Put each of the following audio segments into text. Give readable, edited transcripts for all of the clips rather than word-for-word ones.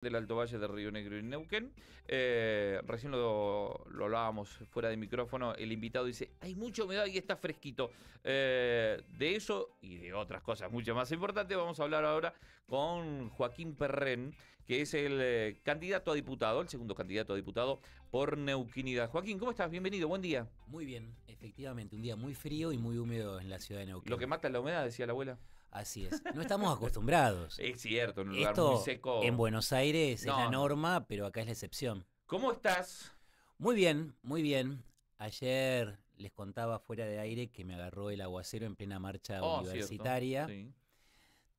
Del Alto Valle de Río Negro y Neuquén. Recién lo hablábamos fuera de micrófono. El invitado dice, hay mucha humedad y está fresquito. De eso y de otras cosas mucho más importantes vamos a hablar ahora con Joaquín Perren, que es el candidato a diputado, el segundo candidato a diputado por Neuquinidad. Joaquín, ¿cómo estás? Bienvenido, buen día. Muy bien, efectivamente, un día muy frío y muy húmedo en la ciudad de Neuquén. Lo que mata es la humedad, decía la abuela. Así es, no estamos acostumbrados. Es cierto, en un lugar Esto muy seco. en Buenos Aires No, es la no. norma, pero acá es la excepción. ¿Cómo estás? Muy bien, muy bien. Ayer les contaba fuera de aire que me agarró el aguacero en plena marcha universitaria. Cierto. Sí.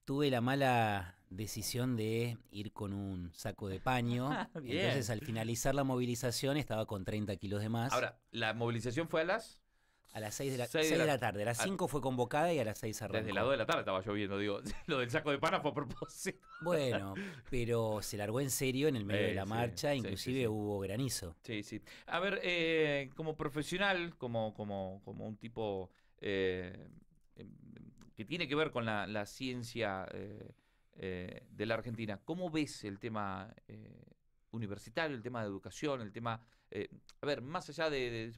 Tuve la mala decisión de ir con un saco de paño. Bien. Entonces, al finalizar la movilización, estaba con 30 kilos de más. Ahora, ¿la movilización fue a las? A las 6 de la, 6 6 de la tarde. A las 5 fue convocada y a las 6 arrancó. Desde las 2 de la tarde estaba lloviendo, digo. Lo del saco de pana fue a propósito. Bueno, pero se largó en serio en el medio de la marcha, sí, inclusive sí. hubo granizo. Sí, sí. A ver, como profesional, como un tipo em, que tiene que ver con la ciencia de la Argentina, ¿cómo ves el tema universitario, el tema de educación, el tema... a ver, más allá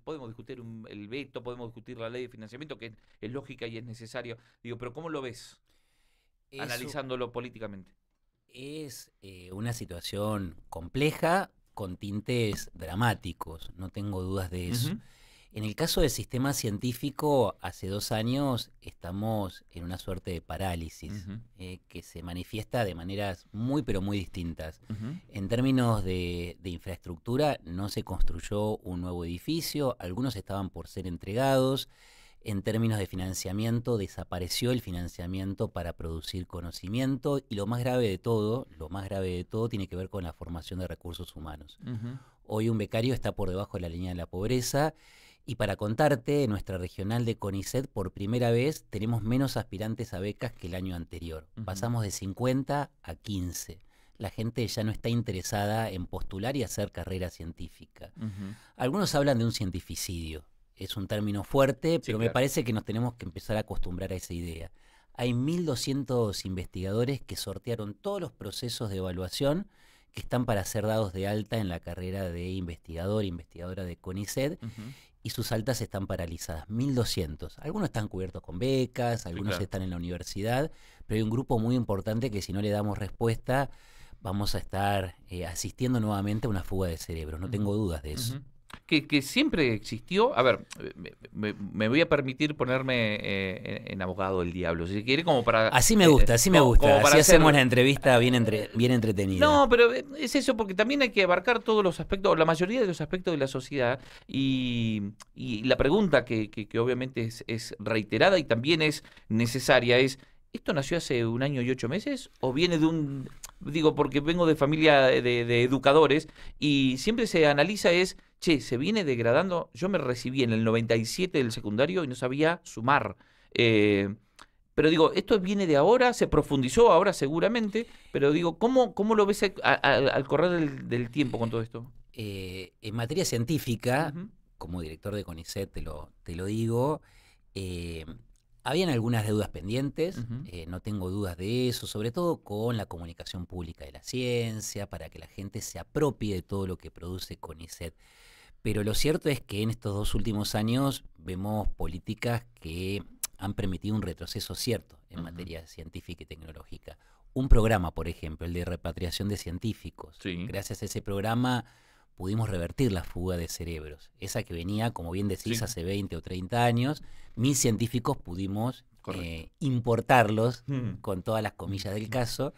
podemos discutir el veto, podemos discutir la ley de financiamiento, que es lógica y es necesario, digo, pero ¿cómo lo ves, analizándolo políticamente? Es una situación compleja con tintes dramáticos, no tengo dudas de eso. Ujú. En el caso del sistema científico, hace 2 años estamos en una suerte de parálisis Ujú. que se manifiesta de maneras muy pero muy distintas. Ujú. En términos de infraestructura, no se construyó un nuevo edificio, algunos estaban por ser entregados. En términos de financiamiento, desapareció el financiamiento para producir conocimiento y lo más grave de todo tiene que ver con la formación de recursos humanos. Ujú. Hoy un becario está por debajo de la línea de la pobreza y para contarte, en nuestra regional de CONICET por primera vez tenemos menos aspirantes a becas que el año anterior. Ujú. Pasamos de 50 a 15. La gente ya no está interesada en postular y hacer carrera científica. Ujú. Algunos hablan de un cientificidio. Es un término fuerte, pero me claro. parece que nos tenemos que empezar a acostumbrar a esa idea. Hay 1.200 investigadores que sortearon todos los procesos de evaluación que están para ser dados de alta en la carrera de investigador, investigadora de CONICET, Ujú. y sus altas están paralizadas, 1.200. Algunos están cubiertos con becas, algunos claro. están en la universidad, pero hay un grupo muy importante que si no le damos respuesta, vamos a estar asistiendo nuevamente a una fuga de cerebros, no tengo dudas de eso. Ujú. Que siempre existió. A ver, me voy a permitir ponerme en abogado del diablo, si quiere, como para... Así me gusta, así me como gusta. para Así hacemos hacer... la entrevista bien entretenida. No, pero es eso, porque también hay que abarcar todos los aspectos, la mayoría de los aspectos de la sociedad, y la pregunta que obviamente es reiterada y también es necesaria es, ¿esto nació hace 1 año y 8 meses? ¿O viene de un... Digo, porque vengo de familia de educadores y siempre se analiza es, che, se viene degradando. Yo me recibí en el 97 del secundario y no sabía sumar. Pero digo, esto viene de ahora, se profundizó ahora seguramente, pero digo, ¿cómo lo ves al correr del tiempo con todo esto? En materia científica, Ujú. como director de CONICET te lo digo, eh, habían algunas deudas pendientes, Ujú. no tengo dudas de eso, sobre todo con la comunicación pública de la ciencia, para que la gente se apropie de todo lo que produce CONICET. Pero lo cierto es que en estos 2 últimos años vemos políticas que han permitido un retroceso cierto en Ujú. materia científica y tecnológica. Un programa, por ejemplo, el de repatriación de científicos. Sí. Gracias a ese programa pudimos revertir la fuga de cerebros. Esa que venía, como bien decís, Sí. hace 20 o 30 años. 1.000 científicos pudimos Correcto. importarlos, Mm. con todas las comillas del caso,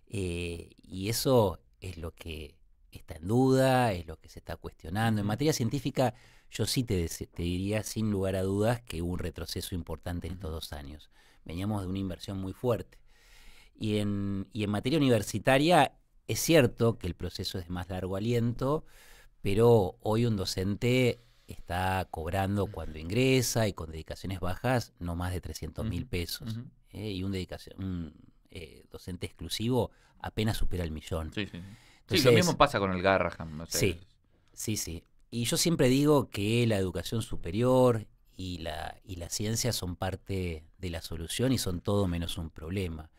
y eso es lo que está en duda, es lo que se está cuestionando. En Ujú. materia científica, yo sí te diría sin lugar a dudas que hubo un retroceso importante en estos Ujú. 2 años. Veníamos de una inversión muy fuerte. Y en materia universitaria, es cierto que el proceso es de más largo aliento, pero hoy un docente está cobrando cuando ingresa y con dedicaciones bajas no más de 300.000 Ujú. pesos. Ujú. Y un docente exclusivo apenas supera el 1.000.000. Sí, sí. Sí, lo Entonces, mismo pasa con el Garrahan. O sea, sí, sí. Y yo siempre digo que la educación superior y la ciencia son parte de la solución y son todo menos un problema.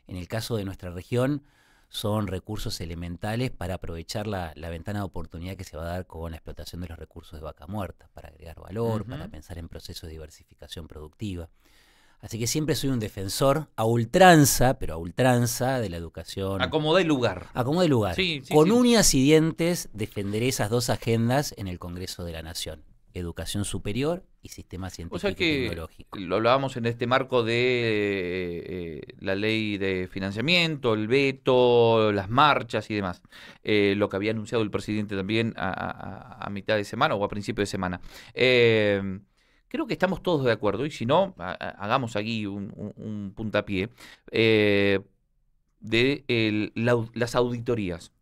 En el caso de nuestra región, son recursos elementales para aprovechar la ventana de oportunidad que se va a dar con la explotación de los recursos de vaca muerta, para agregar valor, para pensar en procesos de diversificación productiva. Así que siempre soy un defensor a ultranza, pero a ultranza, de la educación. Acomodé lugar. Acomodé lugar. Sí, sí, Con sí. uñas y dientes defenderé esas dos agendas en el Congreso de la Nación. Educación superior y sistema O científico sea y que tecnológico. lo hablábamos en este marco de la ley de financiamiento, el veto, las marchas y demás. Lo que había anunciado el presidente también a mitad de semana o a principio de semana. Creo que estamos todos de acuerdo y si no, hagamos aquí un puntapié de las auditorías.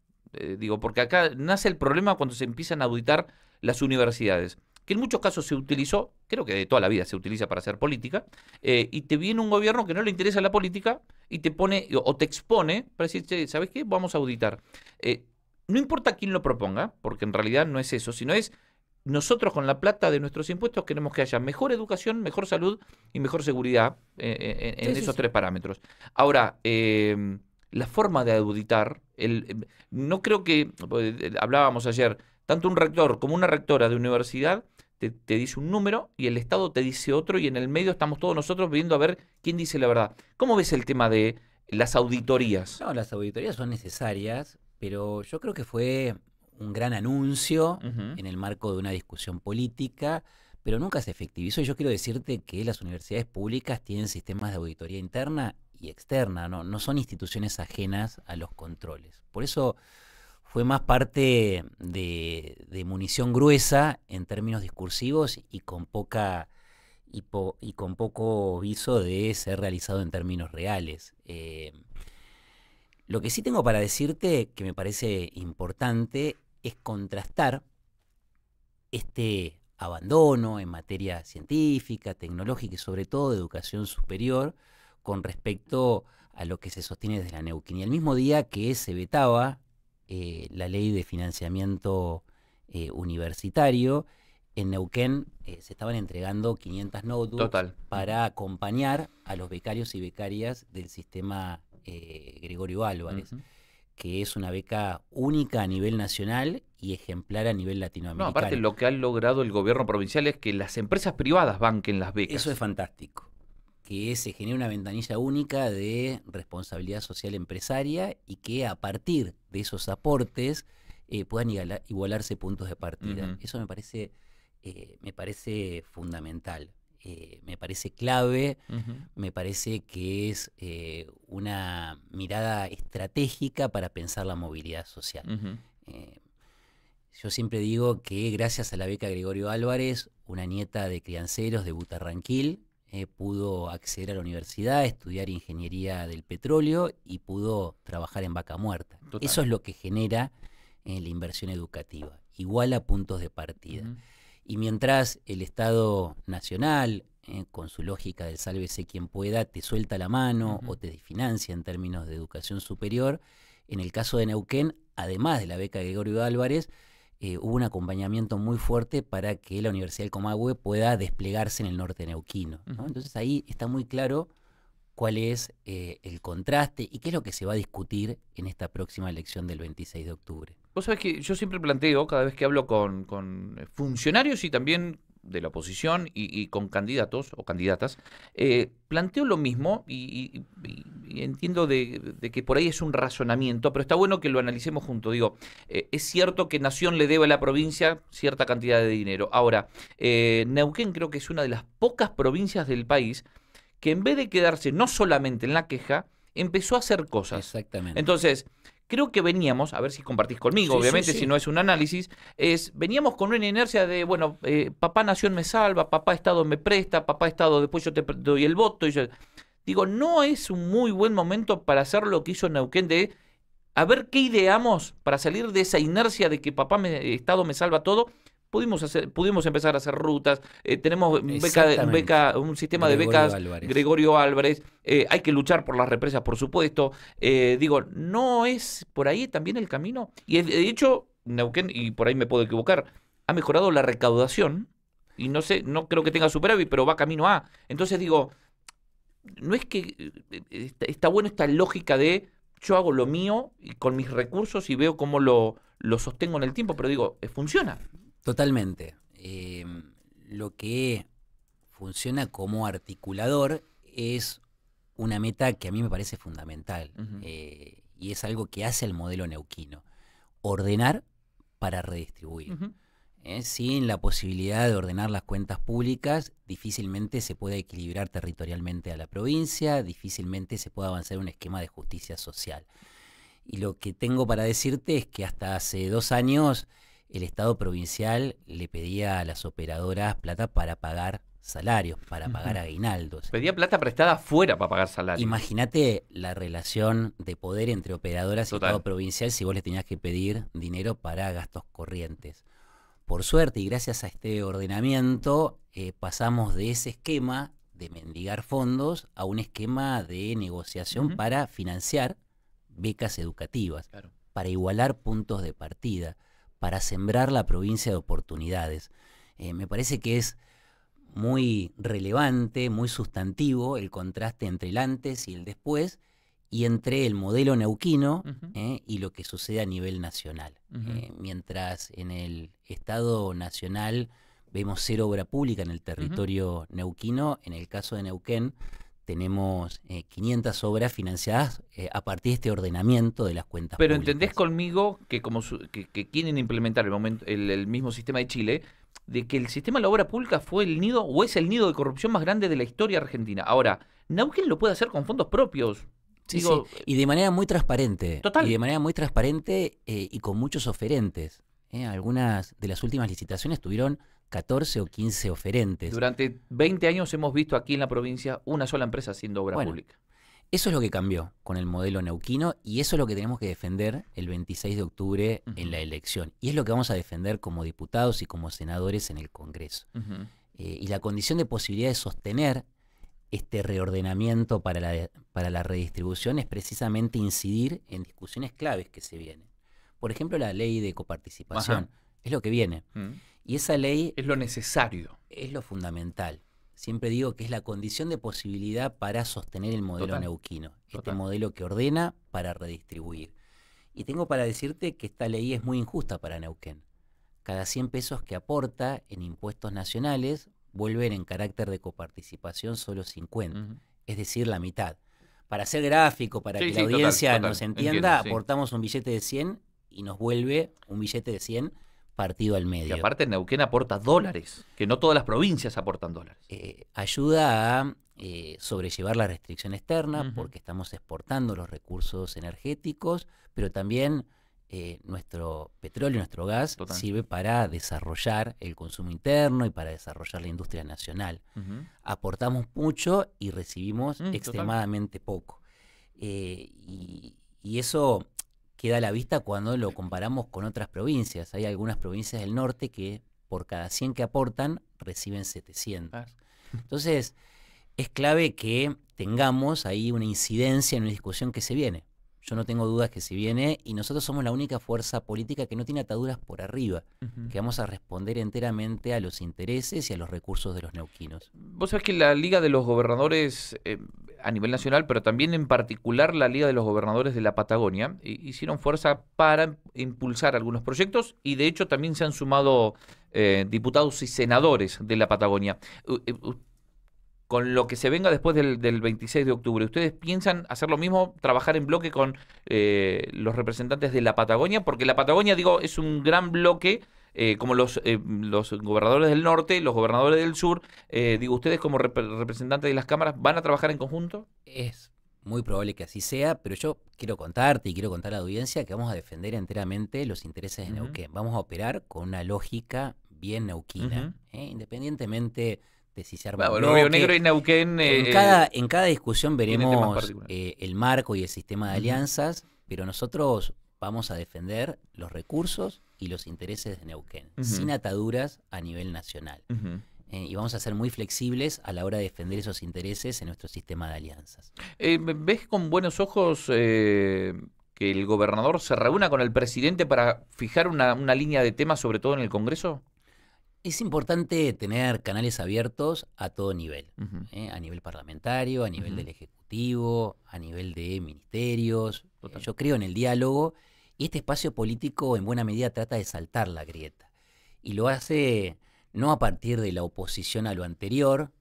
Digo, porque acá nace el problema cuando se empiezan a auditar las universidades, que en muchos casos se utilizó, creo que de toda la vida se utiliza para hacer política, y te viene un gobierno que no le interesa la política y te pone o te expone para decir, "Che, ¿sabes qué? Vamos a auditar". No importa quién lo proponga, porque en realidad no es eso, sino es nosotros con la plata de nuestros impuestos queremos que haya mejor educación, mejor salud y mejor seguridad en Sí, esos sí. tres parámetros. Ahora, la forma de auditar, no creo que, hablábamos ayer, tanto un rector como una rectora de universidad te dice un número y el Estado te dice otro y en el medio estamos todos nosotros viendo a ver quién dice la verdad. ¿Cómo ves el tema de las auditorías? No, las auditorías son necesarias, pero yo creo que fue un gran anuncio Ujú. en el marco de una discusión política, pero nunca se efectivizó. Y yo quiero decirte que las universidades públicas tienen sistemas de auditoría interna y externa, no son instituciones ajenas a los controles. Por eso fue más parte de munición gruesa en términos discursivos y con con poco viso de ser realizado en términos reales. Lo que sí tengo para decirte, que me parece importante, es contrastar este abandono en materia científica, tecnológica y sobre todo de educación superior con respecto a lo que se sostiene desde la Neuquén. Y al mismo día que se vetaba la ley de financiamiento universitario, en Neuquén se estaban entregando 500 notebooks Total. para acompañar a los becarios y becarias del sistema Gregorio Álvarez, Ujú. que es una beca única a nivel nacional y ejemplar a nivel No, latinoamericano. aparte lo que ha logrado el gobierno provincial es que las empresas privadas banquen las becas. Eso es fantástico, que se genere una ventanilla única de responsabilidad social empresaria y que a partir de esos aportes puedan igualarse puntos de partida. Ujú. Eso me parece fundamental, me parece clave, Ujú. me parece que es una mirada estratégica para pensar la movilidad social. Ujú. Eh, Yo siempre digo que gracias a la beca Gregorio Álvarez, una nieta de crianceros de Butarranquil pudo acceder a la universidad, estudiar ingeniería del petróleo y pudo trabajar en Vaca Muerta. Total. Eso es lo que genera la inversión educativa, igual a puntos de partida. Ujú. Y mientras el Estado nacional, con su lógica del sálvese quien pueda, te suelta la mano Ujú. o te financia en términos de educación superior, en el caso de Neuquén, además de la beca Gregorio Álvarez, hubo un acompañamiento muy fuerte para que la Universidad del Comahue pueda desplegarse en el norte neuquino, ¿no? Ujú. Entonces ahí está muy claro cuál es el contraste y qué es lo que se va a discutir en esta próxima elección del 26 de octubre. Vos sabés que yo siempre planteo, cada vez que hablo con funcionarios y también de la oposición y con candidatos o candidatas, planteo lo mismo y entiendo de que por ahí es un razonamiento, pero está bueno que lo analicemos juntos. Digo, es cierto que Nación le debe a la provincia cierta cantidad de dinero. Ahora, Neuquén creo que es una de las pocas provincias del país que en vez de quedarse no solamente en la queja, empezó a hacer cosas. Exactamente. Entonces, creo que veníamos, a ver si compartís conmigo, Sí, sí, obviamente, si sí. no es un análisis, veníamos con una inercia de, bueno, papá Nación me salva, papá Estado me presta, papá Estado después yo te doy el voto. Digo, no es un muy buen momento para hacer lo que hizo Neuquén de a ver qué ideamos para salir de esa inercia de que Estado me salva todo. Pudimos empezar a hacer rutas, tenemos Exactamente. un sistema de Gregorio becas Álvarez. Gregorio Álvarez, hay que luchar por las represas, por supuesto. Digo, ¿no es por ahí también el camino? Y de hecho, Neuquén, y por ahí me puedo equivocar, ha mejorado la recaudación, y no sé, no creo que tenga superávit, pero va camino a. Entonces digo, no es que está bueno esta lógica de yo hago lo mío y con mis recursos y veo cómo lo sostengo en el tiempo, pero digo, funciona. Totalmente. Lo que funciona como articulador es una meta que a mí me parece fundamental, y es algo que hace el modelo neuquino: ordenar para redistribuir. Sin la posibilidad de ordenar las cuentas públicas, difícilmente se puede equilibrar territorialmente a la provincia, difícilmente se puede avanzar en un esquema de justicia social. Y lo que tengo para decirte es que hasta hace 2 años el Estado provincial le pedía a las operadoras plata para pagar salarios, para pagar aguinaldos. Pedía plata prestada afuera para pagar salarios. Imagínate la relación de poder entre operadoras y Total. Estado provincial si vos le tenías que pedir dinero para gastos corrientes. Por suerte y gracias a este ordenamiento pasamos de ese esquema de mendigar fondos a un esquema de negociación para financiar becas educativas, Claro. para igualar puntos de partida, para sembrar la provincia de oportunidades. Me parece que es muy relevante, muy sustantivo el contraste entre el antes y el después, y entre el modelo neuquino y lo que sucede a nivel nacional. Mientras en el Estado nacional vemos 0 obra pública en el territorio neuquino, en el caso de Neuquén tenemos 500 obras financiadas a partir de este ordenamiento de las cuentas Pero públicas. entendés conmigo que como que quieren implementar el mismo sistema de Chile, de que el sistema de la obra pública fue el nido o es el nido de corrupción más grande de la historia argentina. Ahora, Neuquén lo puede hacer con fondos propios. Sí, Digo, sí, y de manera muy transparente. Total. Y de manera muy transparente y con muchos oferentes. Algunas de las últimas licitaciones tuvieron 14 o 15 oferentes. Durante 20 años hemos visto aquí en la provincia una sola empresa haciendo obra pública. Eso es lo que cambió con el modelo neuquino y eso es lo que tenemos que defender el 26 de octubre en la elección. Y es lo que vamos a defender como diputados y como senadores en el Congreso. Y la condición de posibilidad de sostener este reordenamiento para la redistribución es precisamente incidir en discusiones claves que se vienen. Por ejemplo, la ley de coparticipación. Es lo que viene. Y esa ley es lo necesario. Es lo fundamental. Siempre digo que es la condición de posibilidad para sostener el modelo neuquino. Este modelo que ordena para redistribuir. Y tengo para decirte que esta ley es muy injusta para Neuquén. Cada 100 pesos que aporta en impuestos nacionales vuelven en carácter de coparticipación solo 50. Es decir, la mitad. Para ser gráfico, para que la audiencia nos entienda, aportamos un billete de 100 y nos vuelve un billete de 100 partido al medio. Y aparte Neuquén aporta dólares, que no todas las provincias aportan dólares. Ayuda a sobrellevar la restricción externa, porque estamos exportando los recursos energéticos, pero también nuestro petróleo, nuestro gas sirve para desarrollar el consumo interno y para desarrollar la industria nacional. Aportamos mucho y recibimos extremadamente poco. Y eso queda a la vista cuando lo comparamos con otras provincias. Hay algunas provincias del norte que por cada 100 que aportan reciben 700. Entonces, es clave que tengamos ahí una incidencia en una discusión que se viene. Yo no tengo dudas que se viene y nosotros somos la única fuerza política que no tiene ataduras por arriba, que vamos a responder enteramente a los intereses y a los recursos de los neuquinos. Vos sabés que la Liga de los Gobernadores a nivel nacional, pero también en particular la Liga de los Gobernadores de la Patagonia, hicieron fuerza para impulsar algunos proyectos y de hecho también se han sumado diputados y senadores de la Patagonia. Con lo que se venga después del 26 de octubre, ¿ustedes piensan hacer lo mismo, trabajar en bloque con los representantes de la Patagonia? Porque la Patagonia, digo, es un gran bloque, como los gobernadores del norte, los gobernadores del sur. Digo, ¿ustedes como representantes de las cámaras van a trabajar en conjunto? Es muy probable que así sea, pero yo quiero contarte y quiero contar a la audiencia que vamos a defender enteramente los intereses de Neuquén. Vamos a operar con una lógica bien neuquina, independientemente de si se arma un bloque. Río Negro y Neuquén. En cada discusión veremos el marco y el sistema de alianzas, pero nosotros vamos a defender los recursos y los intereses de Neuquén, sin ataduras a nivel nacional. Y vamos a ser muy flexibles a la hora de defender esos intereses en nuestro sistema de alianzas. ¿Ves con buenos ojos que el gobernador se reúna con el presidente para fijar una línea de temas, sobre todo en el Congreso? Es importante tener canales abiertos a todo nivel, Ujú, a nivel parlamentario, a nivel ujú, del Ejecutivo, a nivel de ministerios. total. Yo creo en el diálogo y este espacio político en buena medida trata de saltar la grieta. Y lo hace no a partir de la oposición a lo anterior,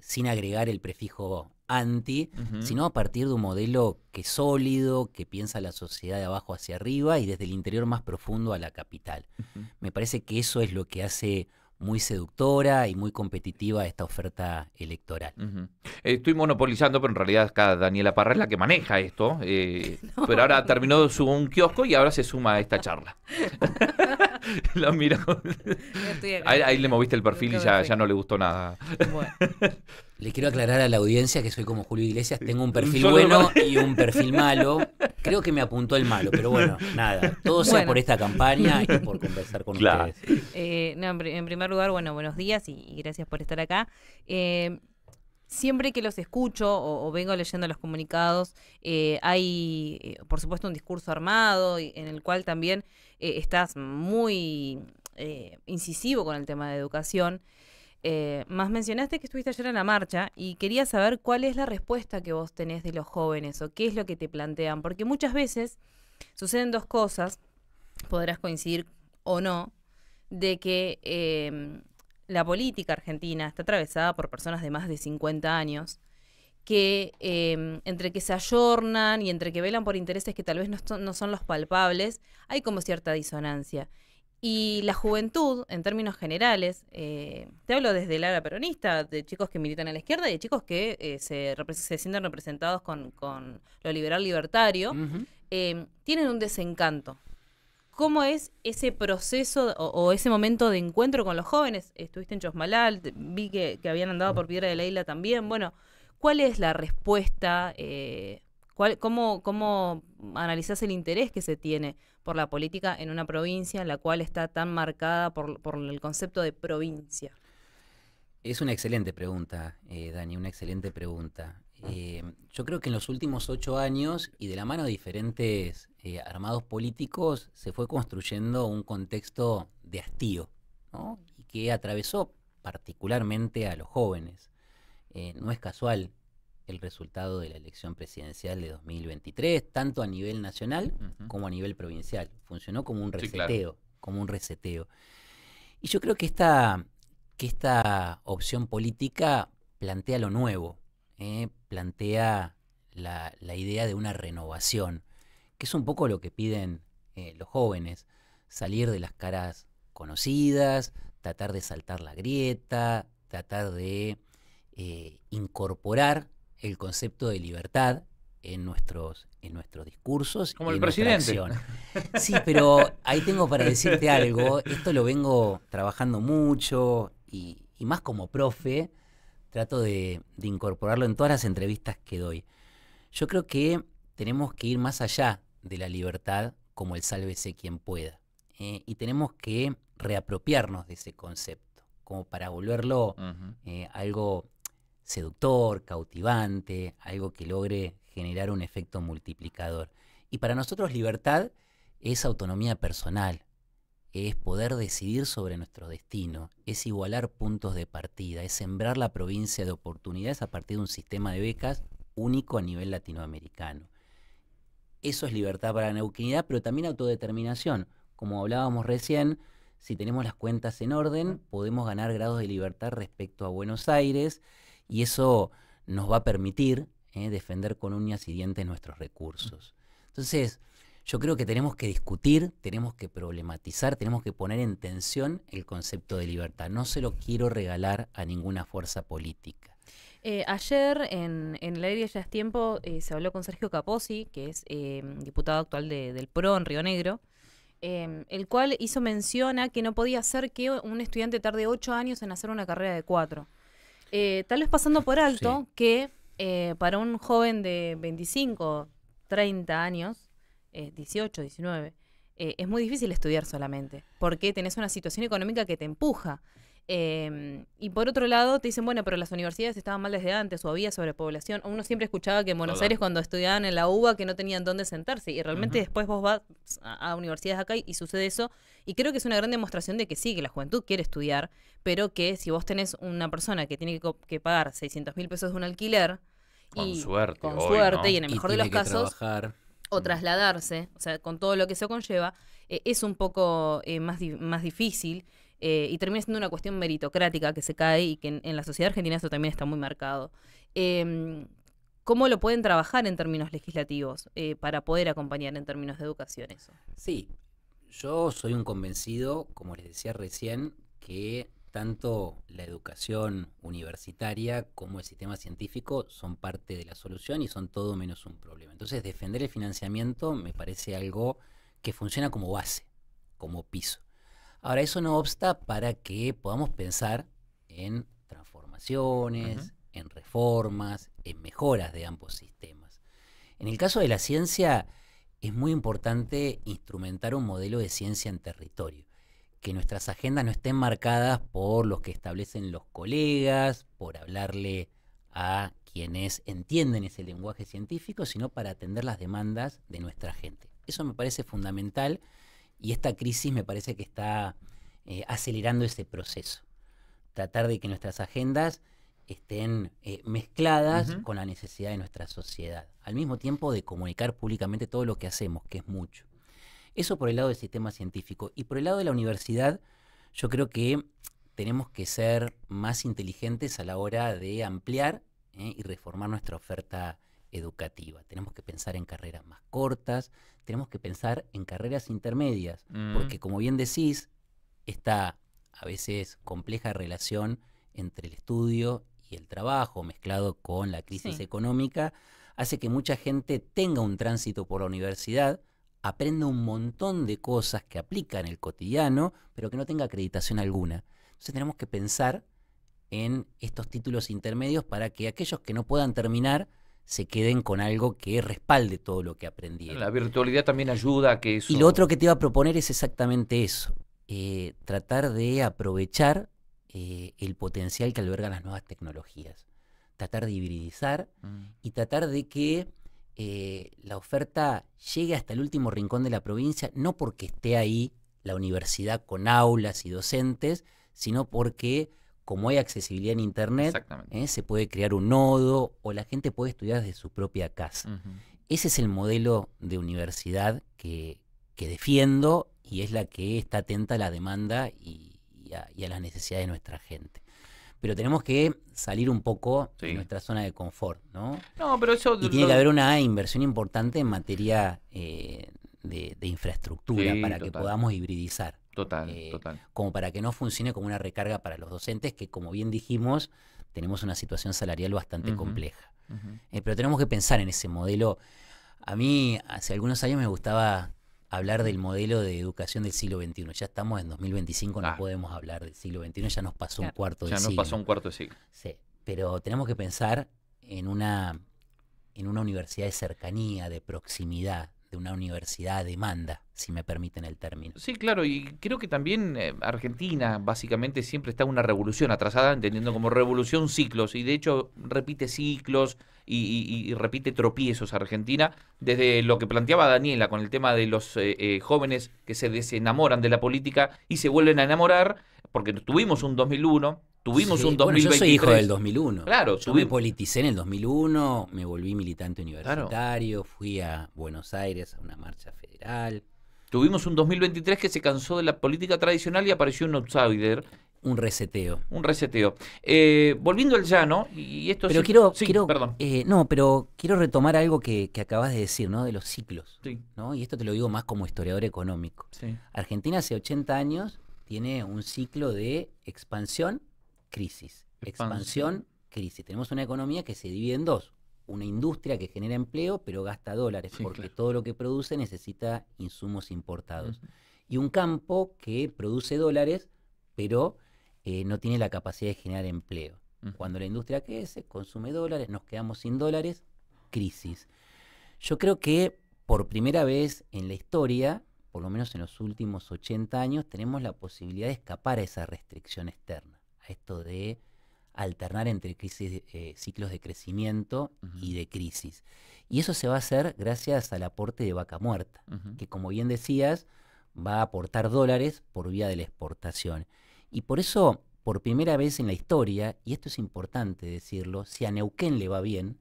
sin agregar el prefijo anti, Ujú, sino a partir de un modelo que es sólido, que piensa la sociedad de abajo hacia arriba y desde el interior más profundo a la capital. ujú. Me parece que eso es lo que hace muy seductora y muy competitiva esta oferta electoral. Ujú. Estoy monopolizando, pero en realidad acá Daniela Parra es la que maneja esto. Pero ahora terminó un kiosco y ahora se suma a esta charla. Lo miro. Estoy acá. Ahí le moviste el perfil y Nunca me fui. ya no le gustó nada. Bueno, Le quiero aclarar a la audiencia que soy como Julio Iglesias, tengo un perfil Solo bueno y un perfil malo. Creo que me apuntó el malo, pero bueno, nada. Todo sea Bueno. por esta campaña y por conversar con Claro. ustedes. no, en primer lugar, bueno, buenos días y gracias por estar acá. Siempre que los escucho o vengo leyendo los comunicados, hay, por supuesto, un discurso armado en el cual también estás muy incisivo con el tema de educación. Más mencionaste que estuviste ayer en la marcha y quería saber cuál es la respuesta que vos tenés de los jóvenes o qué es lo que te plantean, porque muchas veces suceden dos cosas, podrás coincidir o no, de que la política argentina está atravesada por personas de más de 50 años que entre que se ayornan y entre que velan por intereses que tal vez no son los palpables, hay como cierta disonancia. Y la juventud, en términos generales, te hablo desde el ala peronista, de chicos que militan a la izquierda y de chicos que se sienten representados con lo liberal libertario, Ujú. tienen un desencanto. ¿Cómo es ese proceso o ese momento de encuentro con los jóvenes? Estuviste en Chosmalal, vi que habían andado por Piedra de la Isla también. Bueno, ¿cuál es la respuesta? ¿Cómo analizás el interés que se tiene por la política en una provincia en la cual está tan marcada por el concepto de provincia? Es una excelente pregunta, Dani, una excelente pregunta. Yo creo que en los últimos 8 años y de la mano de diferentes armados políticos se fue construyendo un contexto de hastío, ¿no? Y que atravesó particularmente a los jóvenes. No es casual el resultado de la elección presidencial de 2023, tanto a nivel nacional Ujú. como a nivel provincial. Funcionó como un Sí, reseteo, claro. como un reseteo. Y yo creo que esta opción política plantea lo nuevo, plantea la idea de una renovación, que es un poco lo que piden los jóvenes, salir de las caras conocidas, tratar de saltar la grieta, tratar de incorporar el concepto de libertad en nuestros discursos Como y el en nuestra presidente. acción. Sí, pero ahí tengo para decirte algo, esto lo vengo trabajando mucho y más como profe, trato de incorporarlo en todas las entrevistas que doy. Yo creo que tenemos que ir más allá de la libertad como el sálvese quien pueda, y tenemos que reapropiarnos de ese concepto, como para volverlo Ujú. algo seductor, cautivante, algo que logre generar un efecto multiplicador. Y para nosotros libertad es autonomía personal, es poder decidir sobre nuestro destino, es igualar puntos de partida, es sembrar la provincia de oportunidades a partir de un sistema de becas único a nivel latinoamericano. Eso es libertad para la neuquinidad, pero también autodeterminación. Como hablábamos recién, si tenemos las cuentas en orden, podemos ganar grados de libertad respecto a Buenos Aires y eso nos va a permitir defender con uñas y dientes nuestros recursos. Entonces, yo creo que tenemos que discutir, tenemos que problematizar, tenemos que poner en tensión el concepto de libertad. No se lo quiero regalar a ninguna fuerza política. Ayer en el aire ya es tiempo se habló con Sergio Capozzi, que es diputado actual del PRO en Río Negro, el cual hizo mención a que no podía ser que un estudiante tarde 8 años en hacer una carrera de 4. Tal vez pasando por alto que para un joven de 25, 30 años, 18, 19, es muy difícil estudiar solamente, porque tenés una situación económica que te empuja. Y por otro lado te dicen, bueno, pero las universidades estaban mal desde antes o había sobrepoblación. Uno siempre escuchaba que en Buenos Total. Aires cuando estudiaban en la UBA que no tenían dónde sentarse y realmente Ujú. después vos vas a universidades acá y sucede eso. Y creo que es una gran demostración de que sí, que la juventud quiere estudiar, pero que si vos tenés una persona que tiene que pagar 600.000 pesos de un alquiler Con y suerte, con hoy, suerte y ¿no? en el Y mejor de tiene los que casos trabajar. o trasladarse, o sea, con todo lo que eso conlleva, es un poco más difícil y termina siendo una cuestión meritocrática que se cae y que en la sociedad argentina eso también está muy marcado. Eh, ¿Cómo lo pueden trabajar en términos legislativos para poder acompañar en términos de educación eso? Sí, yo soy un convencido, como les decía recién, que tanto la educación universitaria como el sistema científico son parte de la solución y son todo menos un problema. Entonces, defender el financiamiento me parece algo que funciona como base, como piso. Ahora, eso no obsta para que podamos pensar en Ujú. transformaciones, en reformas, en mejoras de ambos sistemas. En el caso de la ciencia, es muy importante instrumentar un modelo de ciencia en territorio, que nuestras agendas no estén marcadas por los que establecen los colegas, por hablarle a quienes entienden ese lenguaje científico, sino para atender las demandas de nuestra gente. Eso me parece fundamental y esta crisis me parece que está acelerando ese proceso. Tratar de que nuestras agendas estén mezcladas Ujú. con la necesidad de nuestra sociedad, al mismo tiempo de comunicar públicamente todo lo que hacemos, que es mucho. Eso por el lado del sistema científico. Y por el lado de la universidad, yo creo que tenemos que ser más inteligentes a la hora de ampliar y reformar nuestra oferta educativa. Tenemos que pensar en carreras más cortas, tenemos que pensar en carreras intermedias, Mm. porque como bien decís, esta a veces compleja relación entre el estudio y el trabajo, mezclado con la crisis Sí. económica, hace que mucha gente tenga un tránsito por la universidad, aprenda un montón de cosas que aplica en el cotidiano, pero que no tenga acreditación alguna. Entonces tenemos que pensar en estos títulos intermedios para que aquellos que no puedan terminar se queden con algo que respalde todo lo que La aprendieron. virtualidad también ayuda a que Y lo eso... otro que te iba a proponer es exactamente eso, tratar de aprovechar el potencial que albergan las nuevas tecnologías, tratar de hibridizar Mm. y tratar de que la oferta llegue hasta el último rincón de la provincia, no porque esté ahí la universidad con aulas y docentes, sino porque como hay accesibilidad en Internet, Exactamente. se puede crear un nodo o la gente puede estudiar desde su propia casa. Ujú. Ese es el modelo de universidad que defiendo y es la que está atenta a la demanda y a las necesidades de nuestra gente. Pero tenemos que salir un poco de Sí. nuestra zona de confort, ¿no? No, pero eso... Y tiene que haber una inversión importante en materia de infraestructura Sí, para que total, podamos hibridizar, total, total. como para que no funcione como una recarga para los docentes, que como bien dijimos, tenemos una situación salarial bastante Ujú, compleja. ujú. Pero tenemos que pensar en ese modelo. A mí hace algunos años me gustaba hablar del modelo de educación del siglo XXI. Ya estamos en 2025, no Ah, podemos hablar del siglo XXI, ya nos pasó un Claro. cuarto de ya nos pasó siglo. un cuarto de siglo. Sí, pero tenemos que pensar en una universidad de cercanía, de proximidad, de una universidad a demanda, si me permiten el término. Sí, claro, y creo que también Argentina básicamente siempre está una revolución atrasada, entendiendo como revolución ciclos, y de hecho repite ciclos y repite tropiezos Argentina, desde lo que planteaba Daniela con el tema de los jóvenes que se desenamoran de la política y se vuelven a enamorar, porque tuvimos un 2001, tuvimos un Sí, bueno, yo soy hijo del 2023, 2001. claro, Yo me tuvimos, politicé en el 2001, me volví militante claro, universitario, fui a Buenos Aires a una marcha federal. tuvimos un 2023 que se cansó de la política tradicional y apareció un outsider. Un reseteo. Un reseteo. Volviendo al llano, y esto Pero sí. quiero, Sí, quiero, perdón. no, pero quiero retomar algo que acabas de decir, ¿no? De los ciclos, Sí, ¿no? Y esto te lo digo más como historiador económico. sí. Argentina hace 80 años tiene un ciclo de expansión, crisis. Expansión, crisis. Tenemos una economía que se divide en dos. Una industria que genera empleo, pero gasta dólares, Sí, porque claro. todo lo que produce necesita insumos importados. Ujú. Y un campo que produce dólares, pero no tiene la capacidad de generar empleo. Ujú. Cuando la industria crece, consume dólares, nos quedamos sin dólares, crisis. Yo creo que por primera vez en la historia, por lo menos en los últimos 80 años, tenemos la posibilidad de escapar a esa restricción externa. a esto de alternar entre ciclos de crecimiento y de crisis. Y eso se va a hacer gracias al aporte de vaca muerta, que como bien decías, va a aportar dólares por vía de la exportación. Y por eso, por primera vez en la historia, y esto es importante decirlo, si a Neuquén le va bien,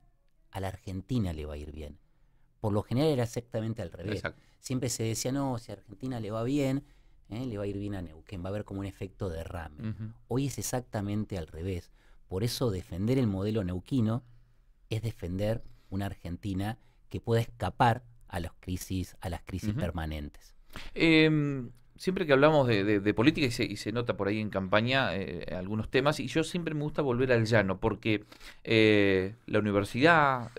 a la Argentina le va a ir bien. Por lo general era exactamente al revés. Exacto. Siempre se decía, no, si a Argentina le va bien, le va a ir bien a Neuquén, va a haber como un efecto derrame. Hoy es exactamente al revés. Por eso defender el modelo neuquino es defender una Argentina que pueda escapar a las crisis permanentes. Siempre que hablamos de política y se nota por ahí en campaña algunos temas, y yo siempre me gusta volver al llano, porque la universidad,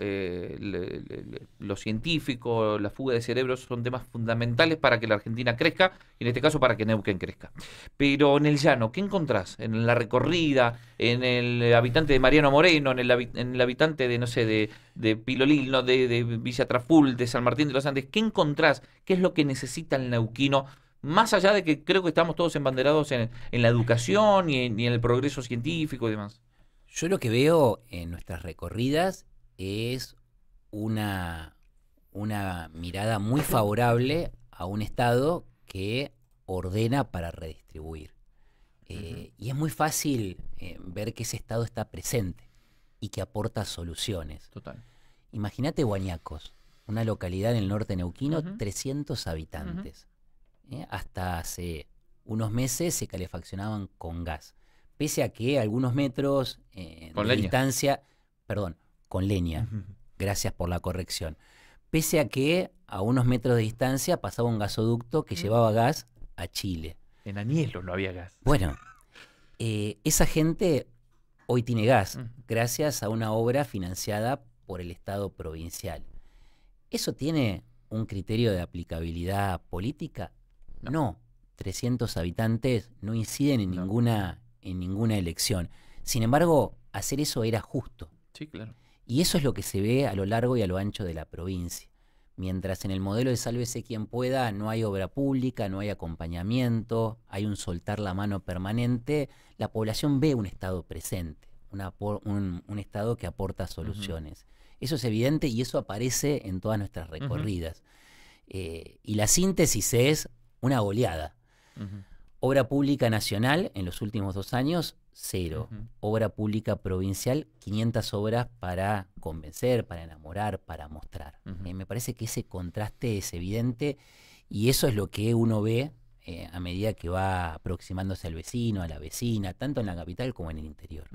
lo científico, la fuga de cerebros son temas fundamentales para que la Argentina crezca, y en este caso para que Neuquén crezca. Pero en el llano, ¿qué encontrás? En la recorrida, en el habitante de Mariano Moreno, en el habitante de, no sé, de Pilolil, ¿no? de Villa Traful, de San Martín de los Andes, ¿qué encontrás? ¿Qué es lo que necesita el neuquino? Más allá de que creo que estamos todos embanderados en la educación y en el progreso científico y demás. Yo lo que veo en nuestras recorridas es una mirada muy favorable a un Estado que ordena para redistribuir. Y es muy fácil ver que ese Estado está presente y que aporta soluciones. Total. Imagínate Guañacos, una localidad en el norte neuquino, 300 habitantes. Hasta hace unos meses se calefaccionaban con gas, pese a que algunos metros de distancia, con leña, gracias por la corrección, pese a que a unos metros de distancia pasaba un gasoducto que llevaba gas a Chile. En Añelo no había gas. Bueno, esa gente hoy tiene gas, gracias a una obra financiada por el Estado provincial. ¿Eso tiene un criterio de aplicabilidad política? No, 300 habitantes no inciden en ninguna elección. Sin embargo, hacer eso era justo. Sí, claro. Y eso es lo que se ve a lo largo y a lo ancho de la provincia. Mientras en el modelo de Sálvese quien pueda no hay obra pública, no hay acompañamiento, hay un soltar la mano permanente, la población ve un Estado presente, un Estado que aporta soluciones. Eso es evidente y eso aparece en todas nuestras recorridas. Y la síntesis es una goleada. Obra pública nacional en los últimos 2 años, 0. Obra pública provincial, 500 obras para convencer, para enamorar, para mostrar. Me parece que ese contraste es evidente y eso es lo que uno ve a medida que va aproximándose al vecino, a la vecina, tanto en la capital como en el interior.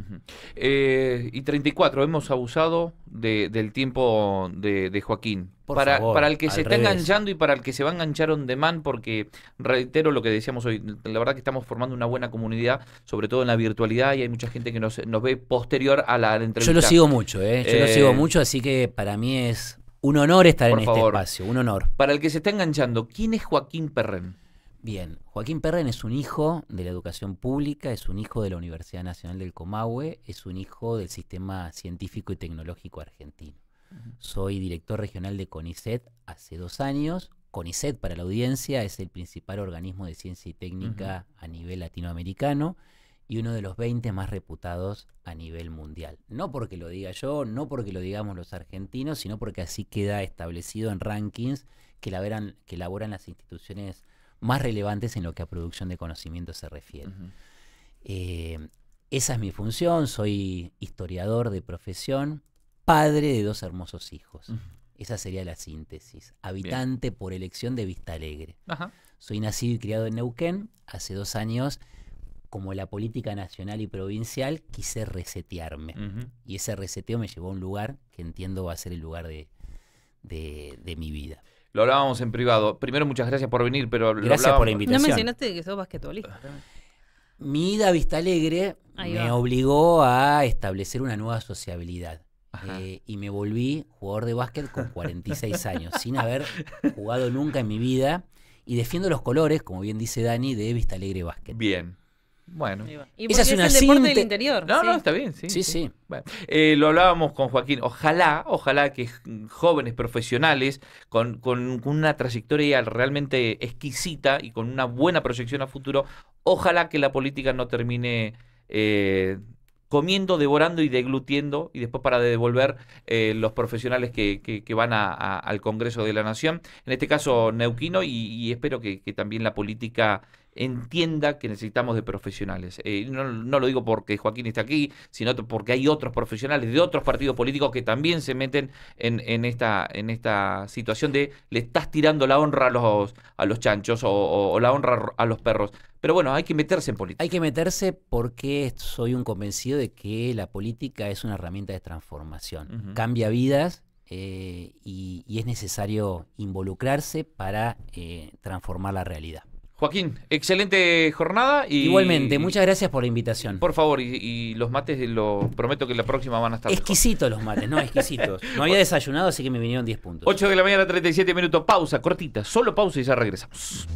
Y 34, hemos abusado del tiempo de Joaquín. Por favor, para el que se está revés. enganchando y para el que se va a enganchar on demand, porque reitero lo que decíamos hoy, la verdad que estamos formando una buena comunidad, sobre todo en la virtualidad, y hay mucha gente que nos ve posterior a la entrevista. Yo lo sigo mucho, yo lo sigo mucho, así que para mí es un honor estar en este espacio, un honor. Para el que se está enganchando, ¿quién es Joaquín Perren? Bien, Joaquín Perren es un hijo de la educación pública, es un hijo de la Universidad Nacional del Comahue, es un hijo del sistema científico y tecnológico argentino. Soy director regional de CONICET hace 2 años. CONICET, para la audiencia, es el principal organismo de ciencia y técnica a nivel latinoamericano y uno de los 20 más reputados a nivel mundial. No porque lo diga yo, no porque lo digamos los argentinos, sino porque así queda establecido en rankings que elaboran las instituciones más relevantes en lo que a producción de conocimiento se refiere. Esa es mi función, soy historiador de profesión, padre de 2 hermosos hijos. Esa sería la síntesis. Habitante por elección de Vista Alegre. Soy nacido y criado en Neuquén. Hace 2 años, como la política nacional y provincial, quise resetearme. Y ese reseteo me llevó a un lugar que entiendo va a ser el lugar de mi vida. Lo hablábamos en privado. Primero, muchas gracias por venir, pero gracias por la invitación. No mencionaste que sos basquetbolista. Mi ida a Vista Alegre me obligó a establecer una nueva sociabilidad. Y me volví jugador de básquet con 46 años, sin haber jugado nunca en mi vida. Y defiendo los colores, como bien dice Dani, de Vista Alegre Básquet. Bien. Bueno. Y esa es una el deporte del interior. No, está bien, sí. Sí. Bueno, lo hablábamos con Joaquín. Ojalá que jóvenes profesionales con una trayectoria realmente exquisita y con una buena proyección a futuro, ojalá que la política no termine comiendo, devorando y deglutiendo, y después para devolver los profesionales que van al Congreso de la Nación, en este caso neuquino, y espero que también la política entienda que necesitamos de profesionales. No lo digo porque Joaquín está aquí, sino porque hay otros profesionales de otros partidos políticos que también se meten en esta situación de le estás tirando la honra a los chanchos o la honra a los perros. Pero bueno, hay que meterse en política. Hay que meterse porque soy un convencido de que la política es una herramienta de transformación. Cambia vidas y es necesario involucrarse para transformar la realidad. Joaquín, excelente jornada. Igualmente, muchas gracias por la invitación. Por favor, y los mates, lo prometo que la próxima van a estar exquisitos mejor. Los mates, no, exquisitos. No había desayunado, así que me vinieron 10 puntos. 8 de la mañana, 37 minutos. Pausa, cortita, solo pausa y ya regresamos.